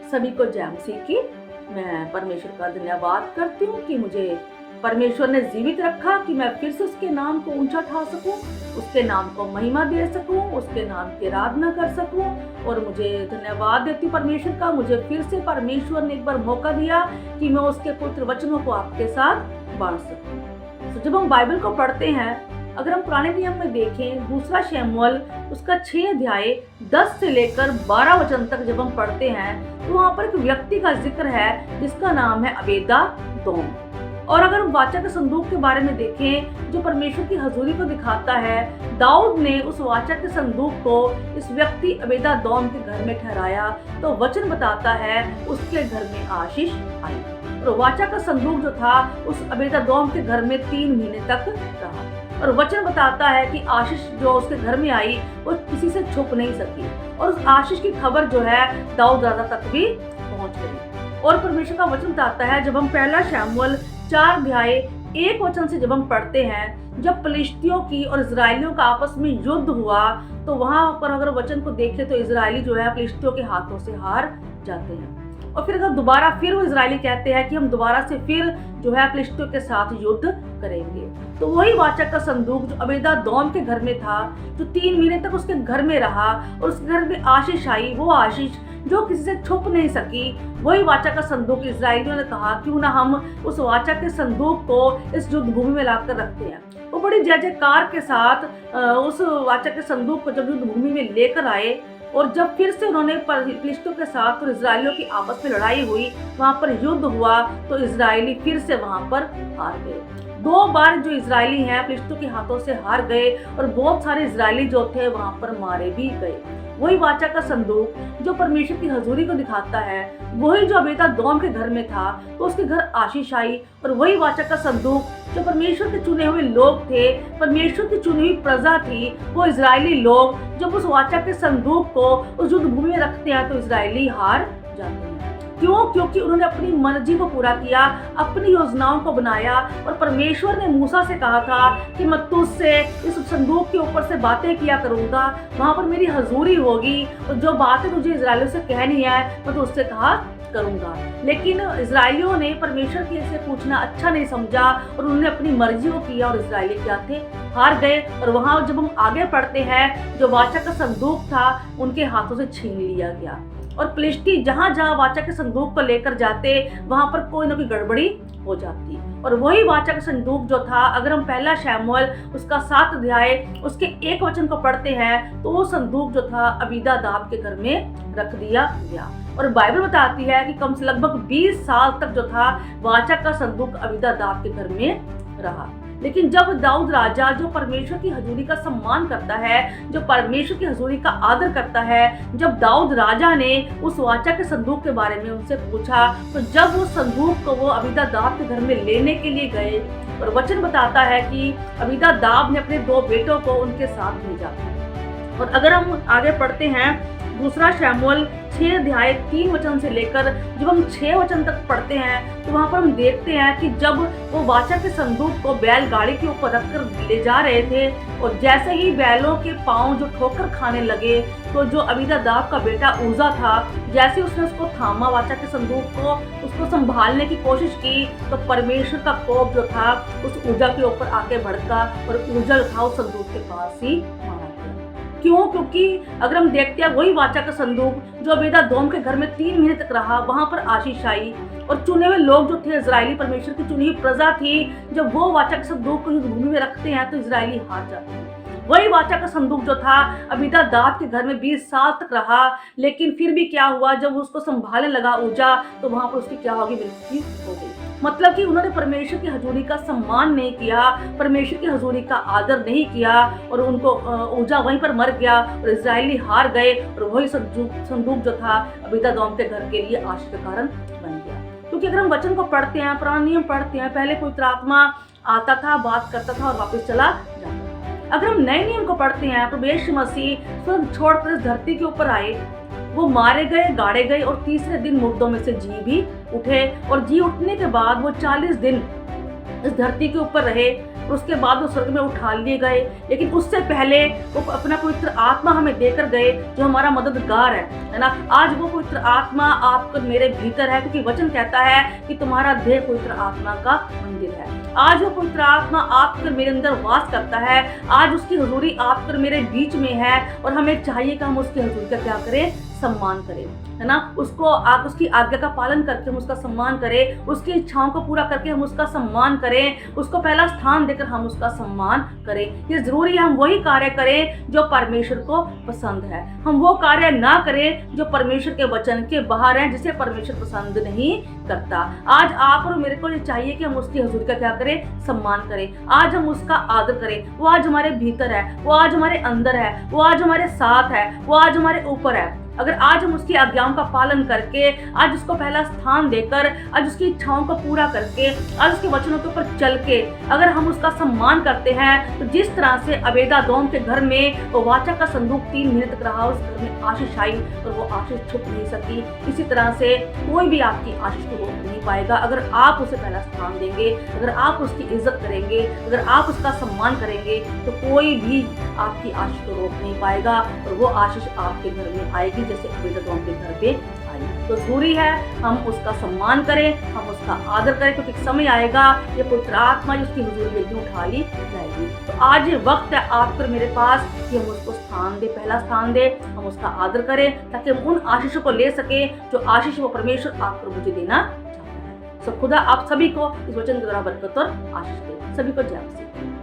सभी को जय मसीह की। मैं परमेश्वर का धन्यवाद करती हूँ कि मुझे परमेश्वर ने जीवित रखा कि मैं फिर से उसके नाम को ऊंचा उठा सकूं, उसके नाम को महिमा दे सकूं, उसके नाम की आराधना कर सकूं। और मुझे धन्यवाद देती हूँ परमेश्वर का, मुझे फिर से परमेश्वर ने एक बार मौका दिया कि मैं उसके पवित्र वचनों को आपके साथ बांट सकूं। तो जब हम बाइबल को पढ़ते हैं, अगर हम पुराने नियम में देखें, दूसरा शमूएल उसका 6 अध्याय 10 से लेकर 12 वचन तक जब हम पढ़ते हैं तो वहाँ पर एक व्यक्ति का जिक्र है जिसका नाम है अबेदा-दोम। और अगर हम वाचा के संदूक के बारे में देखें जो परमेश्वर की हजूरी को दिखाता है, दाऊद ने उस वाचा के संदूक को इस व्यक्ति अबेदा-दोम के घर में ठहराया तो वचन बताता है उसके घर में आशीष आई। और वाचा का संदूक जो था उस अबेदा-दोम के घर में 3 महीने तक रहा। और वचन बताता है कि आशीष जो उसके घर में आई वो किसी से छुप नहीं सकी और उस आशीष की खबर जो है दाऊद राजा तक भी पहुंच गई। और परमेश्वर का वचन बताता है, जब हम पहला शमूएल 4 अध्याय 1 वचन से जब हम पढ़ते हैं, जब फिलिस्तियों की और इजरायलियों का आपस में युद्ध हुआ तो वहां पर अगर वचन को देखें तो इजरायली जो है फिलिस्तियों के हाथों से हार जाते हैं। और फिर अगर दोबारा फिर वो इजरायली कहते हैं कि हम दोबारा से फिर जो है फिलिस्तियों के साथ युद्ध करेंगे, तो वही वाचा का संदूक जो अबेदा-दोम के घर में था, जो 3 महीने तक उसके घर में रहा और उसके घर में आशीष आई, वो आशीष जो किसी से छुप नहीं सकी, वही वाचा का संदूक इजरायलियों ने कहा क्यों ना हम उस वाचा के संदूक को इस युद्ध भूमि में लाकर रखते हैं। वो बड़ी जय जयकार के साथ उस वाचा के संदूक को जब युद्ध भूमि में लेकर आए और जब फिर से उन्होंने फिलिस्तियों के साथ और इजरायलियों की आपस में लड़ाई हुई, वहां पर युद्ध हुआ तो इजरायली फिर से वहां पर हार गए। 2 बार जो इजरायली हैं फिलिस्तियों के हाथों से हार गए और बहुत सारे इजरायली जो थे वहां पर मारे भी गए। वही वाचा का संदूक जो परमेश्वर की हजूरी को दिखाता है, वही जो अबेदा-दोम के घर में था तो उसके घर आशीष आई। और वही वाचा का संदूक जो परमेश्वर के चुने हुए लोग थे, परमेश्वर की चुनी हुई प्रजा थी, वो इजरायली लोग जब उस वाचा के संदूक को उस युद्ध भूमि में रखते हैं तो इजरायली हार जाते हैं। क्यों? क्योंकि उन्होंने अपनी मर्जी को पूरा किया, अपनी योजनाओं को बनाया। और परमेश्वर ने मूसा से कहा था कि मैं तुझसे इस संदूक के ऊपर से बातें किया करूंगा, वहां पर मेरी हजूरी होगी और जो बातें तुझे इजरायलियों से कहनी है मैं तो उससे कहा करूंगा। लेकिन इजरायलियों ने परमेश्वर के से पूछना अच्छा नहीं समझा और उन्होंने अपनी मर्जी को किया और इजरायली क्या थे, हार गए। और वहां जब हम आगे पढ़ते हैं, जो वाचा का संदूक था उनके हाथों से छीन लिया गया और फिलिस्ती जहां जहां वाचा के संदूक को लेकर जाते वहां पर कोई ना कोई गड़बड़ी हो जाती। और वही वाचा का संदूक जो था, अगर हम पहला शमूएल उसका 7 अध्याय उसके 1 वचन को पढ़ते हैं तो वो संदूक जो था अबीदा-दाब के घर में रख दिया गया। और बाइबल बताती है कि कम से लगभग 20 साल तक जो था वाचा का संदूक अबीदा-दाब के घर में रहा। लेकिन जब दाऊद राजा जो परमेश्वर की हजूरी का सम्मान करता है, जो परमेश्वर की हजूरी का आदर करता है, जब दाऊद राजा ने उस वाचा के संदूक के बारे में उनसे पूछा तो जब वो संदूक को वो अबीदा-दाब के घर में लेने के लिए गए और वचन बताता है कि अबीदा-दाब ने अपने 2 बेटों को उनके साथ भेजा। और अगर हम आगे पढ़ते हैं, दूसरा शमूएल 6 अध्याय 3 वचन से लेकर जब हम 6 वचन तक पढ़ते हैं तो वहां पर हम देखते हैं कि जब वो वाचा के संदूक को बैलगाड़ी के ऊपर रखकर ले जा रहे थे और जैसे ही बैलों के पांव जो ठोकर खाने लगे तो जो अबीदा-दाब का बेटा उजा था, जैसे उसने उसको थामा वाचा के संदूक को, उसको संभालने की कोशिश की तो परमेश्वर का कोप जो था उस उजा के ऊपर आके भड़का और उजा था उस संदूक के पास ही मारा गया। क्यों? क्योंकि अगर हम देखते हैं वही वाचा का संदूक जो अबेदा-दोम के घर में 3 महीने तक रहा, वहां पर आशीष आई और चुने हुए लोग जो थे, इजरायली परमेश्वर की चुनी हुई प्रजा थी, जब वो वाचा के संदूक को युद्ध भूमि में रखते हैं तो इजरायली हार जाते हैं। वही वाचा का संदूक जो था अबीदा-दाब के घर में 20 साल तक रहा, लेकिन फिर भी क्या हुआ, जब उसको संभालने लगा उजा तो वहां पर उसकी क्या होगी, मृत्यु हो गई। मतलब कि उन्होंने परमेश्वर की हजूरी का सम्मान नहीं किया, परमेश्वर की हजूरी का आदर नहीं किया और उनको उजा वहीं पर मर गया और इजरायली हार गए। और वही संदूक जो था अबीदा-दोम के घर के लिए आशीष का कारण बन गया। क्योंकि अगर हम वचन को पढ़ते हैं, पुराना नियम पढ़ते हैं, पहले पवित्र आत्मा आता था, बात करता था और वापस चला जाता था। अगर हम नए नियम को पढ़ते हैं, प्रभु यीशु मसीह स्वर्ग छोड़कर इस धरती के ऊपर आए, वो मारे गए, गाड़े गए और तीसरे दिन मुर्दों में से जी भी उठे। और जी उठने के बाद वो 40 दिन इस धरती के ऊपर रहे, और उसके बाद वो स्वर्ग में उठा लिए गए। लेकिन उससे पहले वो अपना पवित्र आत्मा हमें देकर गए, जो हमारा मददगार है ना। आज वो पवित्र आत्मा आपको मेरे भीतर है, क्योंकि वचन कहता है कि तुम्हारा देह पवित्र आत्मा का मंदिर है। आज वो पवित्र आत्मा आपकर मेरे अंदर वास करता है। आज उसकी हुजूरी आपकर मेरे बीच में है, और हमें चाहिए कि हम उसकी हुजूरी का क्या करें, सम्मान करें, है ना। उसकी आज्ञा का पालन करके हम उसका सम्मान करें, उसकी इच्छाओं को पूरा करके हम उसका सम्मान करें, उसको पहला स्थान देकर हम उसका सम्मान करें। ये जरूरी है हम वही कार्य करें जो परमेश्वर को पसंद है। हम वो कार्य ना करें जो परमेश्वर के वचन के बाहर है, जिसे परमेश्वर पसंद नहीं करता। आज आप और मेरे को ये चाहिए कि हम उसकी हुजूरी का क्या करें, सम्मान करें। आज हम उसका आदर करें। वो आज हमारे भीतर है, वो आज हमारे अंदर है, वो आज हमारे साथ है, वो आज हमारे ऊपर है। अगर आज हम उसकी आज्ञाओं का पालन करके, आज उसको पहला स्थान देकर, आज उसकी इच्छाओं को पूरा करके, आज उसके वचनों के ऊपर चल के अगर हम उसका सम्मान करते हैं, तो जिस तरह से अबेदादोम के घर में वो वाचा का संदूक 3 महीने तक रहा, उस घर में आशीष आई और वो आशीष छुप नहीं सकी। इसी तरह से कोई भी आपकी आशीष को रोक नहीं पाएगा अगर आप उसे पहला स्थान देंगे, अगर आप उसकी इज्जत करेंगे, अगर आप उसका सम्मान करेंगे, तो कोई भी आपकी आशीष को रोक नहीं पाएगा और वो आशीष आपके घर में आएगी जैसे अबेदादोम के घर पे आई। तो जरूरी है हम उसका सम्मान करें, हम उसका आदर करें, क्योंकि समय आएगा ये पवित्र आत्मा उसकी हुजूरी में भी उठा ली जाएगी। तो आज ये वक्त है आप पर मेरे पास कि हम उसको स्थान दे, पहला स्थान दे, हम उसका आदर करें, ताकि हम उन आशीषों को ले सके जो आशीष वो परमेश्वर आप पर मुझे देना चाहता है। सो खुदा आप सभी को इस वचन के द्वारा बरकत और आशीष दे। सभी को जय मसीह।